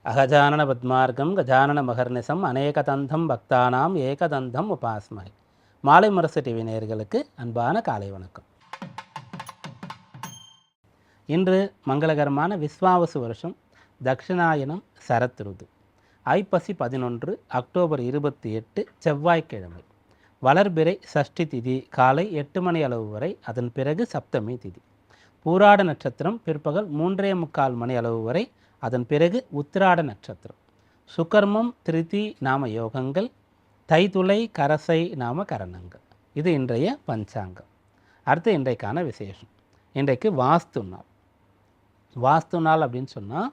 அகஜானன பத்மார்க்கம் கஜானன மகர்நிசம் அநேகதந்தம் பக்தானாம் ஏகதந்தம் உபாஸ்மகை. மாலை முரசு டிவி நேயர்களுக்கு அன்பான காலை வணக்கம். இன்று மங்களகரமான விஸ்வாவசு வருஷம் தக்ஷிணாயனம் சரத் ருது ஐப்பசி 11 அக்டோபர் 28 செவ்வாய்க்கிழமை. வளர்பிறை சஷ்டி திதி காலை 8 மணி அளவு வரை, அதன் பிறகு சப்தமி திதி. பூராட நட்சத்திரம் பிற்பகல் 3:45 மணி அளவு வரை, அதன் பிறகு உத்திராட நட்சத்திரம். சுகர்மம் திருதி நாம யோகங்கள், தைத்துளை கரசை நாம கரணங்கள். இது இன்றைய பஞ்சாங்கம். அடுத்து இன்றைக்கான விசேஷம். இன்றைக்கு வாஸ்து நாள். வாஸ்து நாள் அப்படின்னு சொன்னால்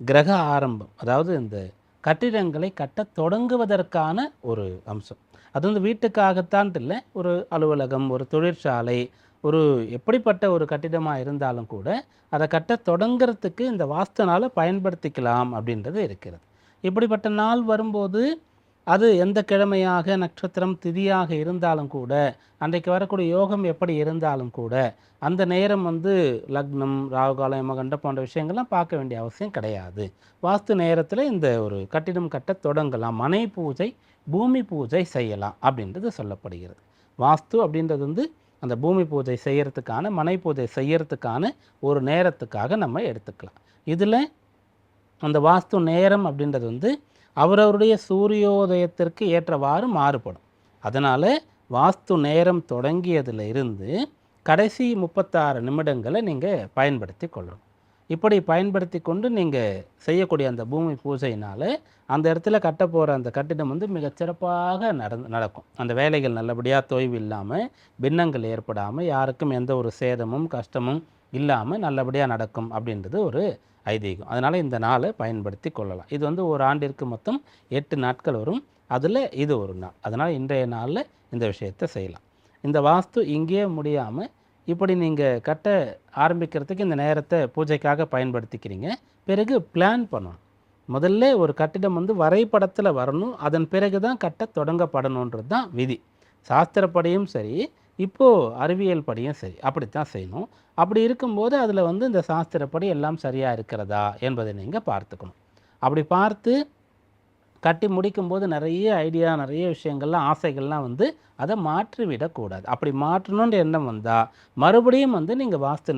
கிரக ஆரம்பம், அதாவது இந்த கட்டிடங்களை கட்ட தொடங்குவதற்கான ஒரு அம்சம். அது வந்து வீட்டுக்காகத்தான் இல்லை, ஒரு அலுவலகம், ஒரு தொழிற்சாலை, ஒரு எப்படிப்பட்ட ஒரு கட்டிடமாக இருந்தாலும் கூட அதை கட்ட தொடங்கிறதுக்கு இந்த வாஸ்து நாளை பயன்படுத்திக்கலாம் அப்படின்றது இருக்கிறது. இப்படிப்பட்ட நாள் வரும்போது அது எந்த கிழமையாக நட்சத்திரம் திதியாக இருந்தாலும் கூட, அன்றைக்கு வரக்கூடிய யோகம் எப்படி இருந்தாலும் கூட, அந்த நேரம் வந்து லக்னம் ராகுகாலம் யமகண்டம் போன்ற விஷயங்கள்லாம் பார்க்க வேண்டிய அவசியம் கிடையாது. வாஸ்து நேரத்தில் இந்த ஒரு கட்டிடம் கட்ட தொடங்கலாம், மனை பூஜை பூமி பூஜை செய்யலாம் அப்படின்றது சொல்லப்படுகிறது. வாஸ்து அப்படின்றது வந்து அந்த பூமி பூஜை செய்யறதுக்கான, மனை பூஜை செய்யறதுக்கான ஒரு நேரத்துக்காக நம்ம எடுத்துக்கலாம். இதில் அந்த வாஸ்து நேரம் அப்படின்றது வந்து அவரவருடைய சூரியோதயத்திற்கு ஏற்றவாறு மாறுபடும். அதனால் வாஸ்து நேரம் தொடங்கியதில் இருந்து கடைசி 36 நிமிடங்களை நீங்கள் பயன்படுத்தி கொள்ளணும். இப்படி பயன்படுத்தி கொண்டு நீங்கள் செய்யக்கூடிய அந்த பூமி பூஜையினால் அந்த இடத்துல கட்ட போகிற அந்த கட்டிடம் வந்து மிகச்சிறப்பாக நடக்கும். அந்த வேலைகள் நல்லபடியாக தொய்வு இல்லாமல், பின்னங்கள் ஏற்படாமல், யாருக்கும் எந்த ஒரு சேதமும் கஷ்டமும் இல்லாமல் நல்லபடியாக நடக்கும் அப்படின்றது ஒரு ஐதீகம். அதனால் இந்த நாளை பயன்படுத்தி கொள்ளலாம். இது வந்து ஒரு ஆண்டிற்கு மொத்தம் 8 நாட்கள் வரும். அதில் இது ஒரு நாள். அதனால் இன்றைய நாளில் இந்த விஷயத்தை செய்யலாம். இந்த வாஸ்து இங்கேயே முடியாமல் இப்படி நீங்கள் கட்ட ஆரம்பிக்கிறதுக்கு இந்த நேரத்தை பூஜைக்காக பயன்படுத்திக்கிறீங்க. பிறகு பிளான் பண்ணணும். முதல்ல ஒரு கட்டிடம் வந்து வரைபடத்தில் வரணும், அதன் பிறகு தான் கட்ட தொடங்கப்படணுன்றது தான் விதி. சாஸ்திரப்படியும் சரி, இப்போது அறிவியல் படியும் சரி, அப்படித்தான் செய்யணும். அப்படி இருக்கும்போது அதில் வந்து இந்த சாஸ்திரப்படி எல்லாம் சரியாக இருக்கிறதா என்பதை நீங்கள் பார்த்துக்கணும். அப்படி பார்த்து கட்டி முடிக்கும்போது நிறைய ஐடியா, நிறைய விஷயங்கள்லாம், ஆசைகள்லாம் வந்து அதை மாற்றிவிடக்கூடாது. அப்படி மாற்றணுன்ற எண்ணம் வந்தால் மறுபடியும் வந்து நீங்கள் வாஸ்து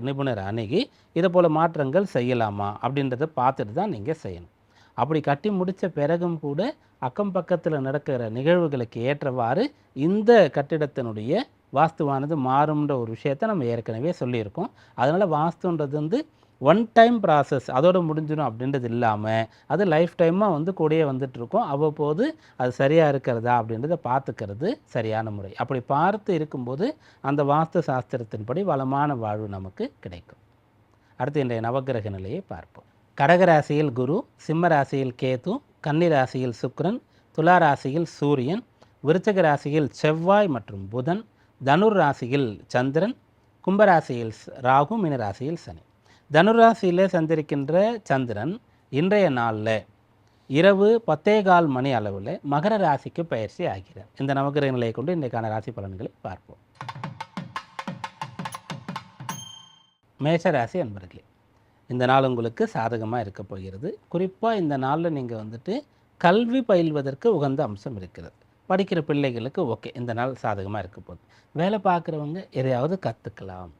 நிபுணரை அணுகி இதை போல் மாற்றங்கள் செய்யலாமா அப்படின்றத பார்த்துட்டு தான் நீங்கள் செய்யணும். அப்படி கட்டி முடித்த பிறகும் கூட அக்கம் பக்கத்தில் நடக்கிற நிகழ்வுகளுக்கு ஏற்றவாறு இந்த கட்டிடத்தினுடைய வாஸ்துவானது மாறும்ன்ற ஒரு விஷயத்தை நம்ம ஏற்கனவே சொல்லியிருக்கோம். அதனால் வாஸ்துன்றது வந்து ஒன் டைம் ப்ராசஸ், அதோடு முடிஞ்சிடும் அப்படின்றது இல்லாமல் அது லைஃப் டைமாக வந்து கூடயே வந்துட்டுருக்கோம். அவ்வப்போது அது சரியாக இருக்கிறதா அப்படின்றத பார்த்துக்கிறது சரியான முறை. அப்படி பார்த்து இருக்கும்போது அந்த வாஸ்து சாஸ்திரத்தின்படி வளமான வாழ்வு நமக்கு கிடைக்கும். அடுத்து இன்றைய நவக்கிரக நிலையை பார்ப்போம். கடகராசியில் குரு, சிம்ம ராசியில் கேது, கன்னி ராசியில் சுக்கிரன், துலா ராசியில் சூரியன், விருச்சிக ராசியில் செவ்வாய் மற்றும் புதன், தனுர் ராசியில் சந்திரன், கும்பராசியில் ராகு, மீன ராசியில் சனி. தனுராசியில் சந்திருக்கின்ற சந்திரன் இன்றைய நாளில் இரவு 10:15 மணி அளவில் மகர ராசிக்கு பயிற்சி ஆகிறார். இந்த நவகிரக நிலையை கொண்டு இன்றைக்கான ராசி பலன்களை பார்ப்போம். மேஷராசி அன்பர்களே, இந்த நாள் உங்களுக்கு சாதகமாக இருக்க போகிறது. குறிப்பாக இந்த நாளில் நீங்கள் வந்துட்டு கல்வி பயில்வதற்கு உகந்த அம்சம் இருக்கிறது. படிக்கிற பிள்ளைகளுக்கு ஓகே, இந்த நாள் சாதகமாக இருக்க போகுது. வேலை பார்க்குறவங்க எதையாவது கற்றுக்கலாம்.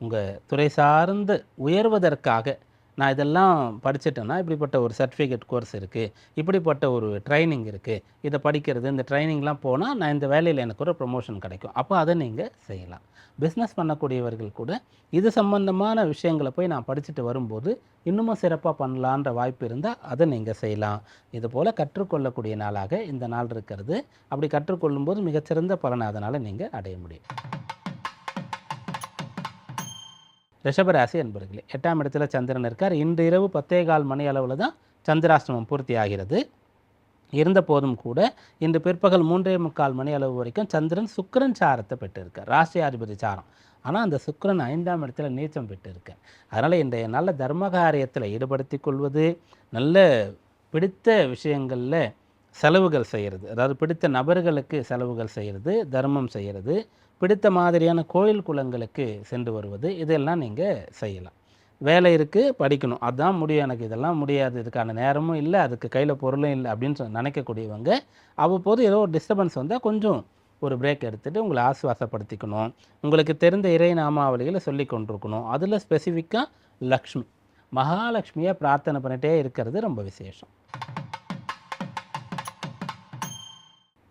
உங்கள் துறை சார்ந்து உயர்வதற்காக நான் இதெல்லாம் படிச்சுட்டேன்னா, இப்படிப்பட்ட ஒரு சர்டிஃபிகேட் கோர்ஸ் இருக்குது, இப்படிப்பட்ட ஒரு ட்ரைனிங் இருக்குது, இதை படிக்கிறது, இந்த ட்ரைனிங்லாம் போனால் நான் இந்த வேலையில் எனக்கு ஒரு ப்ரொமோஷன் கிடைக்கும். அப்போ அதை நீங்கள் செய்யலாம். பிஸ்னஸ் பண்ணக்கூடியவர்கள் கூட இது சம்பந்தமான விஷயங்களை போய் நான் படிச்சுட்டு வரும்போது இன்னமும் சிறப்பாக பண்ணலான்ற வாய்ப்பு இருந்தால் அதை நீங்கள் செய்யலாம். இது போல் கற்றுக்கொள்ளக்கூடிய நாளாக இந்த நாள் இருக்கிறது. அப்படி கற்றுக்கொள்ளும்போது மிகச்சிறந்த பலனை அதனால் நீங்கள் அடைய முடியும். ரிஷபராசி என்பர்களே, 8ஆம் இடத்துல சந்திரன் இருக்கார். இன்று இரவு 10:15 மணி அளவில் தான் சந்திராஷ்டமம் பூர்த்தி ஆகிறது. இருந்த போதும் கூட இன்று பிற்பகல் 3:45 மணி அளவு வரைக்கும் சந்திரன் சுக்கிரன் சாரத்தை பெற்றிருக்கார், ராசியாதிபதி சாரம். ஆனால் அந்த சுக்கிரன் 5ஆம் இடத்துல நீச்சம் பெற்றிருக்கார். அதனால் இன்றைய நல்ல தர்மகாரியத்தில் ஈடுபடுத்தி கொள்வது, நல்ல பிடித்த விஷயங்களில் செலவுகள் செய்கிறது, அதாவது பிடித்த நபர்களுக்கு செலவுகள் செய்கிறது, தர்மம் செய்கிறது, பிடித்த மாதிரியான கோயில் குளங்களுக்கு சென்று வருவது, இதெல்லாம் நீங்கள் செய்யலாம். வேலை இருக்குது படிக்கணும், அதுதான் முடியும், எனக்கு இதெல்லாம் முடியாது, இதுக்கான நேரமும் இல்லை, அதுக்கு கையில் பொருளும் இல்லை அப்படின்னு நினைக்கக்கூடியவங்க அவ்வப்போது ஏதோ ஒரு டிஸ்டர்பன்ஸ் வந்தால் கொஞ்சம் ஒரு பிரேக் எடுத்துகிட்டு உங்களை ஆசுவாசப்படுத்திக்கணும். உங்களுக்கு தெரிந்த இறை நாமாவளிகளை சொல்லி கொண்டிருக்கணும். அதில் ஸ்பெசிஃபிக்காக லக்ஷ்மி மகாலட்சுமியை பிரார்த்தனை பண்ணிகிட்டே இருக்கிறது ரொம்ப விசேஷம்.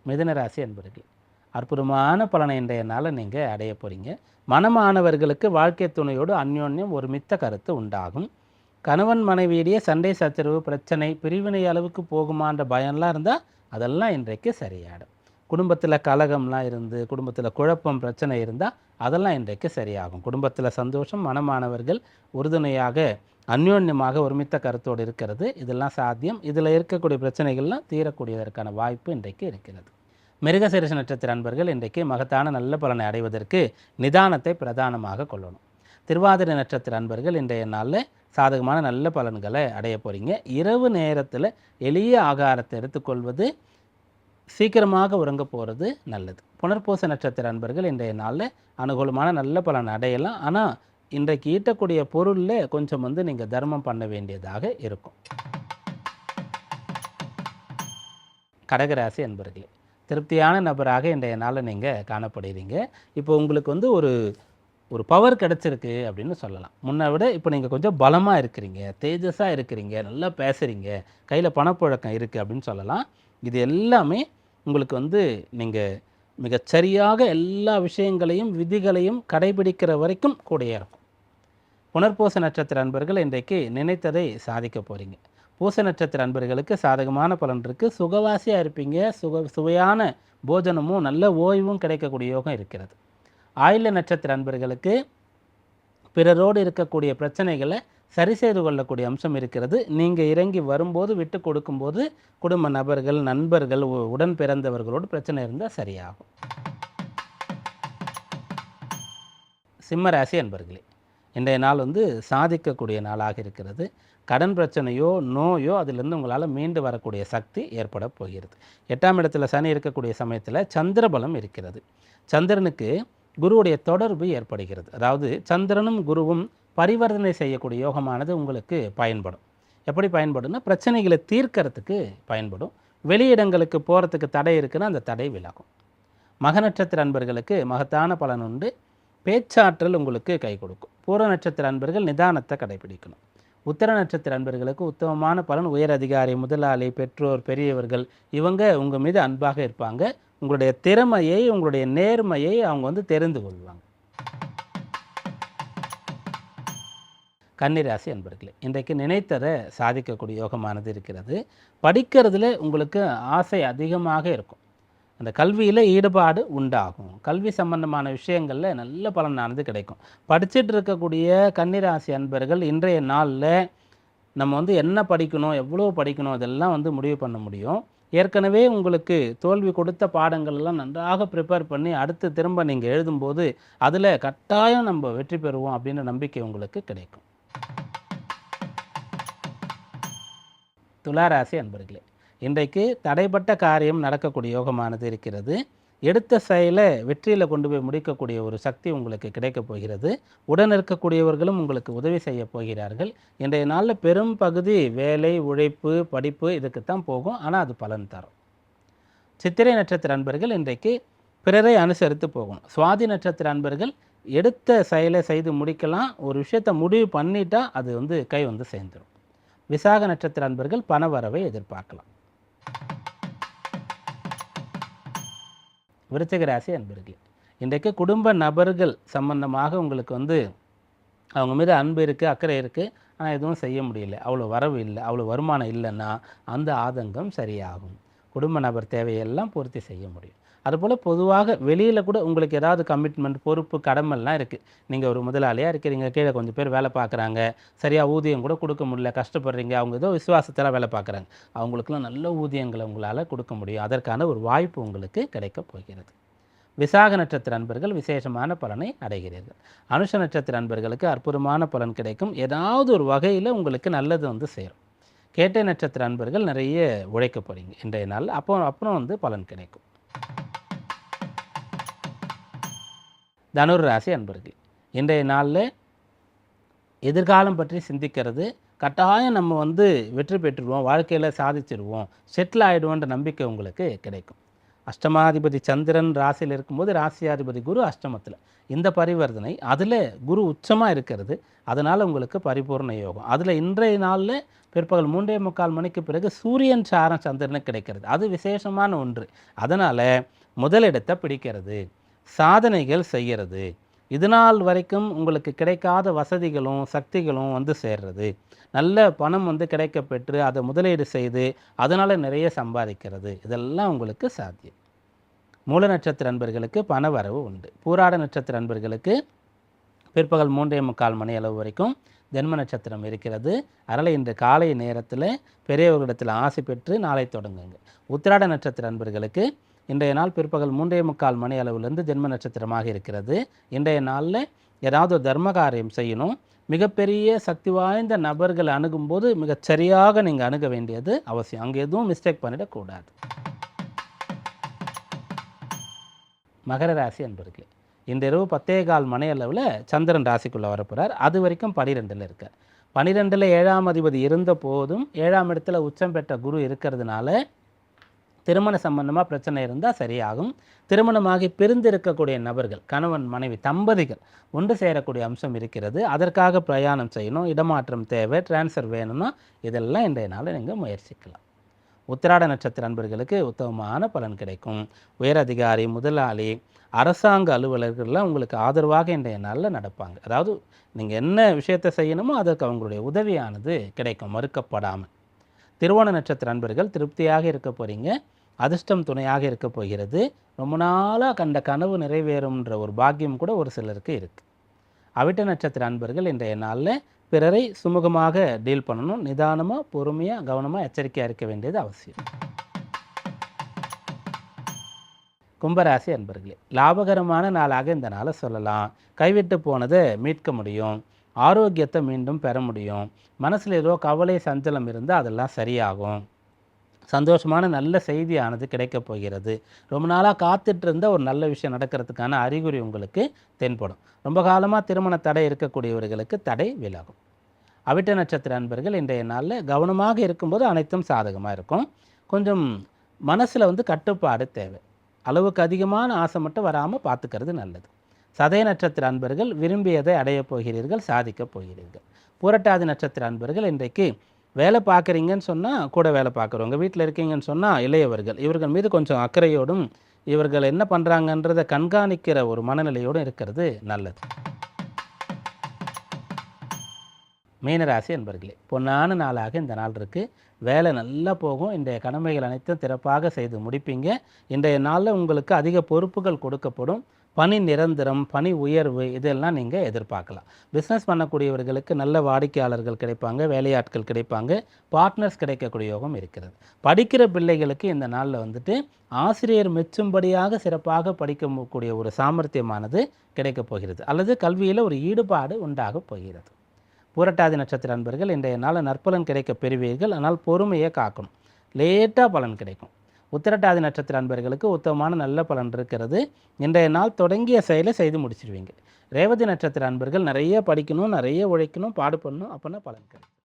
மிதுன ராசி அன்பர்களே, அற்புதமான பலனை இன்றைய நாளை நீங்கள் அடைய போகிறீங்க. மனமானவர்களுக்கு வாழ்க்கை துணையோடு அந்யோன்யம் ஒரு மித்த கருத்து உண்டாகும். கணவன் மனைவியிடையே சண்டை சச்சரவு பிரச்சனை பிரிவினை அளவுக்கு போகுமான்ற பயம்லாம் இருந்தால் அதெல்லாம் இன்றைக்கு சரியாயிடும். குடும்பத்தில் கலகம்லாம் இருந்து குடும்பத்தில் குழப்பம் பிரச்சனை இருந்தால் அதெல்லாம் இன்றைக்கு சரியாகும். குடும்பத்தில் சந்தோஷம், மனமானவர்கள் உறுதுணையாக அந்யோன்யமாக ஒருமித்த கருத்தோடு இருக்கிறது, இதெல்லாம் சாத்தியம். இதில் இருக்கக்கூடிய பிரச்சனைகள்லாம் தீரக்கூடியதற்கான வாய்ப்பு இன்றைக்கு இருக்கிறது. மிருகசீரிஷ நட்சத்திர அன்பர்கள் இன்றைக்கு மகத்தான நல்ல பலனை அடைவதற்கு நிதானத்தை பிரதானமாக கொள்ளணும். திருவாதிரை நட்சத்திர அன்பர்கள் இன்றைய நாளில் சாதகமான நல்ல பலன்களை அடைய போகிறீங்க. இரவு நேரத்தில் எளிய ஆகாரத்தை எடுத்துக்கொள்வது, சீக்கிரமாக உறங்க போகிறது நல்லது. புனர்பூச நட்சத்திர அன்பர்கள் இன்றைய நாளில் அனுகூலமான நல்ல பலன் அடையலாம். ஆனால் இன்றைக்கு ஈட்டக்கூடிய பொருளில் கொஞ்சம் நீங்கள் தர்மம் பண்ண வேண்டியதாக இருக்கும். கடகராசி அன்பர்களே, திருப்தியான நபராக இன்றைய நாளில் நீங்கள் காணப்படுகிறீங்க. இப்போ உங்களுக்கு ஒரு பவர் கிடச்சிருக்கு அப்படின்னு சொல்லலாம். முன்னை விட இப்போ நீங்கள் கொஞ்சம் பலமாக இருக்கிறீங்க, தேஜஸாக இருக்கிறீங்க, நல்லா பேசுகிறீங்க, கையில் பணப்புழக்கம் இருக்குது அப்படின்னு சொல்லலாம். இது எல்லாமே உங்களுக்கு நீங்கள் மிகச்சரியாக எல்லா விஷயங்களையும் விதிகளையும் கடைபிடிக்கிற வரைக்கும் கூடயே இருக்கும். புனர்பூச நட்சத்திர அன்பர்கள் இன்றைக்கு நினைத்ததை சாதிக்க போகிறீங்க. பூச நட்சத்திர அன்பர்களுக்கு சாதகமான பலன் இருக்குது. சுகவாசியாக இருப்பீங்க. சுவையான போஜனமும் நல்ல ஓய்வும் கிடைக்கக்கூடிய யோகம் இருக்கிறது. ஆயில்ய நட்சத்திர அன்பர்களுக்கு பிறரோடு இருக்கக்கூடிய பிரச்சனைகளை சரி செய்து கொள்ளக்கூடிய அம்சம் இருக்கிறது. நீங்கள் இறங்கி வரும்போது விட்டு கொடுக்கும்போது குடும்ப நபர்கள், நண்பர்கள், உடன் பிறந்தவர்களோடு பிரச்சனை இருந்தால் சரியாகும். சிம்மராசி அன்பர்களே, இன்றைய நாள் சாதிக்கக்கூடிய நாளாக இருக்கிறது. கடன் பிரச்சனையோ நோயோ அதிலிருந்து உங்களால் மீண்டு வரக்கூடிய சக்தி ஏற்பட போகிறது. 8ஆம் இடத்துல சனி இருக்கக்கூடிய சமயத்தில் சந்திரபலம் இருக்கிறது. சந்திரனுக்கு குருவுடைய தொடர்பு ஏற்படுகிறது. அதாவது சந்திரனும் குருவும் பரிவர்த்தனை செய்யக்கூடிய யோகமானது உங்களுக்கு பயன்படும். எப்படி பயன்படும்னா, பிரச்சனைகளை தீர்க்கறதுக்கு பயன்படும். வெளியிடங்களுக்கு போகிறதுக்கு தடை இருக்குன்னா அந்த தடை விலகும். மக நட்சத்திர அன்பர்களுக்கு மகத்தான பலன் உண்டு. பேச்சாற்றல் உங்களுக்கு கை கொடுக்கும். பூர நட்சத்திர அன்பர்கள் நிதானத்தை கடைபிடிக்கணும். உத்தர நட்சத்திர அன்பர்களுக்கு உத்தமமான பலன். உயர் அதிகாரி, முதலாளி, பெற்றோர், பெரியவர்கள் இவங்க உங்கள் மீது அன்பாக இருப்பாங்க. உங்களுடைய திறமையை, உங்களுடைய நேர்மையை அவங்க தெரிந்து கொள்வாங்க. கன்னிராசி அன்பர்களே, இன்றைக்கு நினைத்ததை சாதிக்கக்கூடிய யோகமானது இருக்கிறது. படிக்கிறதுல உங்களுக்கு ஆசை அதிகமாக இருக்கும். அந்த கல்வியில் ஈடுபாடு உண்டாகும். கல்வி சம்பந்தமான விஷயங்களில் நல்ல பலனானது கிடைக்கும். படிச்சுட்டு இருக்கக்கூடிய கன்னிராசி அன்பர்கள் இன்றைய நாளில் நம்ம என்ன படிக்கணும், எவ்வளோ படிக்கணும், இதெல்லாம் முடிவு பண்ண முடியும். ஏற்கனவே உங்களுக்கு தோல்வி கொடுத்த பாடங்கள்லாம் நன்றாக ப்ரிப்பேர் பண்ணி அடுத்து திரும்ப நீங்கள் எழுதும்போது அதில் கட்டாயம் நம்ம வெற்றி பெறுவோம் அப்படின்ற நம்பிக்கை உங்களுக்கு கிடைக்கும். துளாராசி அன்பர்களே, இன்றைக்கு தடைப்பட்ட காரியம் நடக்கக்கூடிய யோகமானது இருக்கிறது. எடுத்த செயலை வெற்றியில் கொண்டு போய் முடிக்கக்கூடிய ஒரு சக்தி உங்களுக்கு கிடைக்கப் போகிறது. உடன் இருக்கக்கூடியவர்களும் உங்களுக்கு உதவி செய்ய போகிறார்கள். இன்றைய நாளில் பெரும் பகுதி வேலை, உழைப்பு, படிப்பு இதுக்குத்தான் போகும். ஆனால் அது பலன் தரும். சித்திரை நட்சத்திர அன்பர்கள் இன்றைக்கு பிறரை அனுசரித்து போகணும். சுவாதி நட்சத்திர அன்பர்கள் எடுத்த செயலை செய்து முடிக்கலாம். ஒரு விஷயத்தை முடிவு பண்ணிட்டா அது கை சேர்ந்துடும். விசாக நட்சத்திர அன்பர்கள் பண வரவை எதிர்பார்க்கலாம். விருச்சிக ராசி அன்பர்களே, இன்றைக்கு குடும்ப நபர்கள் சம்பந்தமாக உங்களுக்கு அவங்க மீது அன்பு இருக்குது, அக்கறை இருக்குது, ஆனால் எதுவும் செய்ய முடியல, அவ்வளோ வரவு இல்லை, அவ்வளோ வருமானம் இல்லைன்னா அந்த ஆதங்கம் சரியாகும். குடும்ப நபர் தேவையெல்லாம் பூர்த்தி செய்ய முடியும். அதுபோல் பொதுவாக வெளியில் கூட உங்களுக்கு ஏதாவது கமிட்மெண்ட், பொறுப்பு, கடமைலாம் இருக்குது. நீங்கள் ஒரு முதலாளியாக இருக்கிறீங்க, கீழே கொஞ்சம் பேர் வேலை பார்க்குறாங்க, சரியாக ஊதியம் கூட கொடுக்க முடியல, கஷ்டப்படுறீங்க. அவங்க ஏதோ விசுவாசத்தில் வேலை பார்க்குறாங்க, அவங்களுக்குலாம் நல்ல ஊதியங்களை உங்களால் கொடுக்க முடியும். அதற்கான ஒரு வாய்ப்பு உங்களுக்கு கிடைக்கப் போகிறது. விசாக நட்சத்திர அன்பர்கள் விசேஷமான பலனை அடைகிறீர்கள். அனுஷ நட்சத்திர அன்பர்களுக்கு அற்புதமான பலன் கிடைக்கும். ஏதாவது ஒரு வகையில் உங்களுக்கு நல்லது சேரும். கேட்டை நட்சத்திர அன்பர்கள் நிறைய உழைக்க போகிறீங்க இன்றைய நாள். அப்புறம் பலன் கிடைக்கும். தனுர் ராசி அன்பர்கள், இன்றைய நாளில் எதிர்காலம் பற்றி சிந்திக்கிறது, கட்டாயம் நம்ம வெற்றி பெற்றுருவோம், வாழ்க்கையில் சாதிச்சிருவோம், செட்டில் ஆகிடுவோன்ற நம்பிக்கை உங்களுக்கு கிடைக்கும். அஷ்டமாதிபதி சந்திரன் ராசியில் இருக்கும்போது ராசியாதிபதி குரு அஷ்டமத்தில், இந்த பரிவர்த்தனை அதில் குரு உச்சமாக இருக்கிறது, அதனால் உங்களுக்கு பரிபூர்ண யோகம். அதில் இன்றைய நாளில் பிற்பகல் 3:45 மணிக்கு பிறகு சூரியன் சாரம் சந்திரனுக்கு கிடைக்கிறது, அது விசேஷமான ஒன்று. அதனால் முதலிடத்தை பிடிக்கிறது, சாதனைகள் செய்கிறது, இதுநாள் வரைக்கும் உங்களுக்கு கிடைக்காத வசதிகளும் சக்திகளும் சேர்றது, நல்ல பணம் கிடைக்க பெற்று அதை முதலீடு செய்து அதனால் நிறைய சம்பாதிக்கிறது, இதெல்லாம் உங்களுக்கு சாத்தியம். மூல நட்சத்திர அன்பர்களுக்கு பண வரவு உண்டு. பூராட நட்சத்திர அன்பர்களுக்கு பிற்பகல் 3:45 மணி அளவு வரைக்கும் ஜென்ம நட்சத்திரம் இருக்கிறது. அதனால் இன்று காலை நேரத்தில் பெரியவர்களிடத்தில் ஆசை பெற்று நாளை தொடங்குங்க. உத்திராட நட்சத்திர அன்பர்களுக்கு இன்றைய நாள் பிற்பகல் 3:45 மணி அளவிலிருந்து ஜென்ம நட்சத்திரமாக இருக்கிறது. இன்றைய நாளில் ஏதாவது ஒரு தர்ம காரியம் செய்யணும். மிகப்பெரிய சக்தி வாய்ந்த நபர்கள் அணுகும்போது மிகச்சரியாக நீங்கள் அணுக வேண்டியது அவசியம். அங்கே எதுவும் மிஸ்டேக் பண்ணிடக்கூடாது. மகர ராசி அன்பர்களே, இந்த இரவு 10:15 மணி அளவில் சந்திரன் ராசிக்குள்ளே வரப்போகிறார். அது வரைக்கும் 12ல் இருக்கார். 12ல் 7ஆம் அதிபதி இருந்த போதும் 7ஆம் இடத்துல உச்சம் பெற்ற குரு இருக்கிறதுனால திருமண சம்பந்தமாக பிரச்சனை இருந்தால் சரியாகும். திருமணமாகி பிரிந்திருக்கக்கூடிய நபர்கள், கணவன் மனைவி தம்பதிகள் ஒன்று சேரக்கூடிய அம்சம் இருக்கிறது. அதற்காக பிரயாணம் செய்யணும், இடமாற்றம் தேவை, டிரான்ஸ்ஃபர் வேணும்னா இதெல்லாம் இன்றைய நாளில் நீங்கள் முயற்சிக்கலாம். உத்திராட நட்சத்திர அன்பர்களுக்கு உத்தமமான பலன் கிடைக்கும். உயர் அதிகாரி, முதலாளி, அரசாங்க அலுவலர்கள்லாம் உங்களுக்கு ஆதரவாக இன்றைய நாளில் நடப்பாங்க. அதாவது நீங்கள் என்ன விஷயத்தை செய்யணுமோ அதற்கு அவங்களுடைய உதவியானது கிடைக்கும், மறுக்கப்படாமல். திருவோண நட்சத்திர அன்பர்கள் திருப்தியாக இருக்க போகிறீங்க, அதிர்ஷ்டம் துணையாக இருக்க போகிறது. ரொம்ப நாளாக கண்ட கனவு நிறைவேறும்ன்ற ஒரு பாக்கியம் கூட ஒரு சிலருக்கு இருக்குது. அவிட்ட நட்சத்திர அன்பர்கள் இன்றைய நாளில் பிறரை சுமூகமாக டீல் பண்ணணும், நிதானமாக பொறுமையாக கவனமாக எச்சரிக்கையாக இருக்க வேண்டியது அவசியம். கும்பராசி அன்பர்களே, லாபகரமான நாளாக இந்த நாளை சொல்லலாம். கைவிட்டு போனதை மீட்க முடியும், ஆரோக்கியத்தை மீண்டும் பெற முடியும், மனசில் ஏதோ கவலை சஞ்சலம் இருந்தால் அதெல்லாம் சரியாகும், சந்தோஷமான நல்ல செய்தியானது கிடைக்கப் போகிறது, ரொம்ப நாளாக காத்துட்டு இருந்த ஒரு நல்ல விஷயம் நடக்கிறதுக்கான அறிகுறி உங்களுக்கு தென்படும். ரொம்ப காலமாக திருமண தடை இருக்கக்கூடியவர்களுக்கு தடை விலகும். அவிட்ட நட்சத்திர அன்பர்கள் இன்றைய நாளில் கவனமாக இருக்கும்போது அனைத்தும் சாதகமாக இருக்கும். கொஞ்சம் மனசில் கட்டுப்பாடு தேவை, அளவுக்கு அதிகமான ஆசை மட்டும் வராமல் பார்த்துக்கிறது நல்லது. சதய நட்சத்திர அன்பர்கள் விரும்பியதை அடையப் போகிறீர்கள், சாதிக்கப் போகிறீர்கள். புரட்டாதி நட்சத்திர அன்பர்கள் இன்றைக்கு வேலை பார்க்குறீங்கன்னு சொன்னால் கூட வேலை பார்க்குறவங்க, வீட்டில் இருக்கீங்கன்னு சொன்னால் இளையவர்கள், இவர்கள் மீது கொஞ்சம் அக்கறையோடும் இவர்கள் என்ன பண்ணுறாங்கன்றதை கண்காணிக்கிற ஒரு மனநிலையோடும் இருக்கிறது நல்லது. மீனராசி அன்பர்களே, பொன்னான நாளாக இந்த நாள் இருக்குது. வேலை நல்லா போகும், இன்றைய கடமைகள் அனைத்தும் சிறப்பாக செய்து முடிப்பீங்க. இன்றைய நாளில் உங்களுக்கு அதிக பொறுப்புகள் கொடுக்கப்படும், பணி நிரந்தரம், பணி உயர்வு இதெல்லாம் நீங்கள் எதிர்பார்க்கலாம். பிஸ்னஸ் பண்ணக்கூடியவர்களுக்கு நல்ல வாடிக்கையாளர்கள் கிடைப்பாங்க, வேலையாட்கள் கிடைப்பாங்க, பார்ட்னர்ஸ் கிடைக்கக்கூடிய யோகம் இருக்கிறது. படிக்கிற பிள்ளைகளுக்கு இந்த நாளில் ஆசிரியர் மெச்சும்படியாக சிறப்பாக படிக்கக்கூடிய ஒரு சாமர்த்தியமானது கிடைக்கப் போகிறது, அல்லது கல்வியில் ஒரு ஈடுபாடு உண்டாக போகிறது. பூரட்டாதி நட்சத்திர அன்பர்கள் இன்றைய நாள் நற்பலன் கிடைக்க பெறுவீர்கள், ஆனால் பொறுமையை காக்கணும், லேட்டாக பலன் கிடைக்கும். உத்திரட்டாதி நட்சத்திர அன்பர்களுக்கு உத்தமமான நல்ல பலன் இருக்கிறது. இன்றைய நாள் தொடங்கிய செயலை செய்து முடிச்சிடுவீங்க. ரேவதி நட்சத்திர அன்பர்கள் நிறைய படிக்கணும், நிறைய உழைக்கணும், பாடுபடணும், அப்படின்னா பலன் கிடைக்கும்.